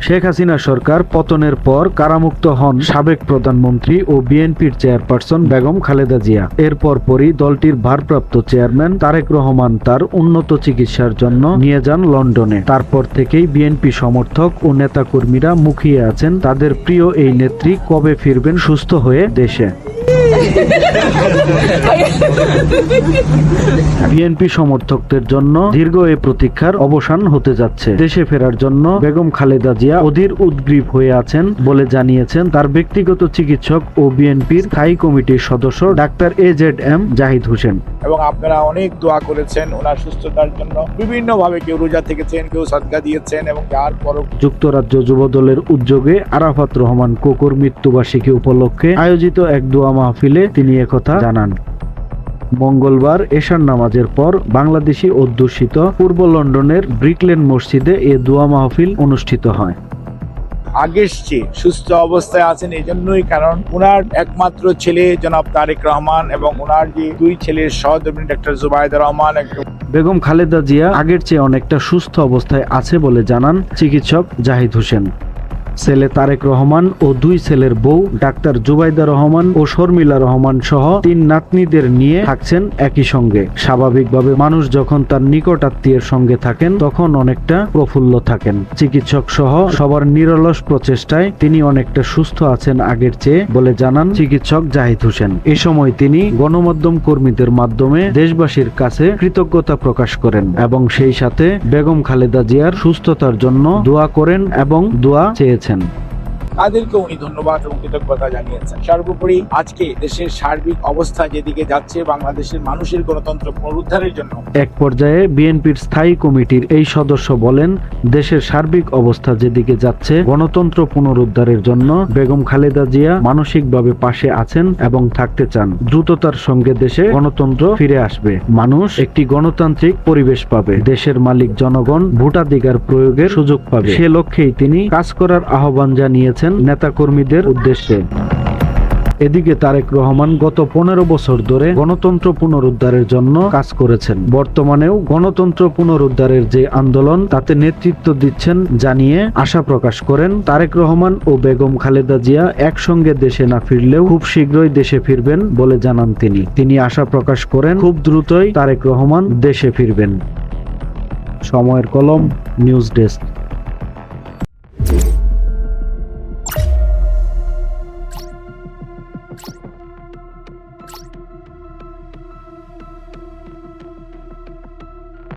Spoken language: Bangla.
শেখ হাসিনা সরকার পতনের পর কারামুক্ত হন সাবেক প্রধানমন্ত্রী ও বিএনপির চেয়ারপারসন বেগম খালেদা জিয়া। এর পরপরই দলটির ভারপ্রাপ্ত চেয়ারম্যান তারেক রহমান তার উন্নত চিকিৎসার জন্য নিয়ে যান লন্ডনে। তারপর থেকেই বিএনপি সমর্থক ও নেতাকর্মীরা মুখিয়ে আছেন তাদের প্রিয় এই নেত্রী কবে ফিরবেন সুস্থ হয়ে দেশে। বিএনপি সমর্থকদের জন্য দীর্ঘ এই প্রতীক্ষার অবসান হতে যাচ্ছে। দেশে ফেরার জন্য বেগম খালেদা জিয়া অধীর উদ্গ্রীব হয়ে আছেন বলে জানিয়েছেন তার ব্যক্তিগত চিকিৎসক ও বিএনপির স্থায়ী কমিটির সদস্য ডাক্তার AZM জাহিদ হোসেন। এবং আপনারা অনেক দোয়া করেছেন ওনার সুস্থতার জন্য, বিভিন্ন ভাবে কেউ রোজা থেকেছেন, কেউ সদকা দিয়েছেন এবং যার পরও যুক্তরাজ্য যুবদলের উদ্যোগে আরাফাত রহমান কোকোর মৃত্যুবার্ষিকী উপলক্ষে আয়োজিত এক দোয়া মাহফিলে তিনি একথা জানান। মঙ্গলবার এশার নামাজের পর বাংলাদেশি অধ্যুষিত পূর্ব লন্ডনের ব্রিকলেন মসজিদে এ দোয়া মাহফিল অনুষ্ঠিত হয়। আগের চেয়ে সুস্থ অবস্থায় আছেন এই জন্যই কারণ ওনার একমাত্র ছেলে জনাব তারেক রহমান এবং ওনার যে দুই ছেলের সহধর্মিণী ডাক্তার জুবাইদা রহমান। বেগম খালেদা জিয়া আগের চেয়ে অনেকটা সুস্থ অবস্থায় আছে বলে জানান চিকিৎসক জাহিদ হোসেন। ছেলে তারেক রহমান ও দুই ছেলের বউ ডাক্তার জুবাইদা রহমান ও শর্মিলা রহমান সহ 3 নাতনিদের নিয়ে থাকছেন একই সঙ্গে। স্বাভাবিকভাবে মানুষ যখন তার নিকট আত্মীয়ের সঙ্গে থাকেন তখন অনেকটা প্রফুল্ল থাকেন। চিকিৎসক সহ সবার নিরলস প্রচেষ্টায় তিনি অনেকটা সুস্থ আছেন আগের চেয়ে বলে জানান চিকিৎসক জাহিদ হোসেন। এ সময় তিনি গণমাধ্যম কর্মীদের মাধ্যমে দেশবাসীর কাছে কৃতজ্ঞতা প্রকাশ করেন এবং সেই সাথে বেগম খালেদা জিয়ার সুস্থতার জন্য দোয়া করেন এবং দোয়া চেয়েছেন। তাদেরকে উনি ধন্যবাদ এবং কৃতজ্ঞতা জানিয়েছেন। সর্বোপরি আজকে দেশের সার্বিক অবস্থা যেদিকে যাচ্ছে বাংলাদেশের মানুষের গণতন্ত্র পুনরুদ্ধারের জন্য এক পর্যায়ে বিএনপির স্থায়ী কমিটির এই সদস্য বলেন, দেশের সার্বিক অবস্থা যেদিকে যাচ্ছে গণতন্ত্র পুনরুদ্ধারের জন্য বেগম খালেদা জিয়া মানসিকভাবে পাশে আছেন এবং থাকতে চান। দ্রুততার সঙ্গে দেশে গণতন্ত্র ফিরে আসবে, মানুষ একটি গণতান্ত্রিক পরিবেশ পাবে, দেশের মালিক জনগণ ভোটাধিকার প্রয়োগের সুযোগ পাবে। সে লক্ষ্যেই তিনি কাজ করার আহ্বান জানিয়েছেন নেতাকর্মীদের উদ্দেশ্যে। এদিকে তারেক রহমান গত 15 বছর ধরে গণতন্ত্র পুনরুদ্ধারের জন্য কাজ করেছেন। বর্তমানেও গণতন্ত্র পুনরুদ্ধারের যে আন্দোলন তাতে নেতৃত্ব দিচ্ছেন জানিয়ে আশা প্রকাশ করেন তারেক রহমান ও বেগম খালেদা জিয়া একসঙ্গে দেশে না ফিরলেও খুব শীঘ্রই দেশে ফিরবেন বলে জানান তিনি আশা প্রকাশ করেন খুব দ্রুতই তারেক রহমান দেশে ফিরবেন। সময়ের কলম, নিউজ ডেস্ক।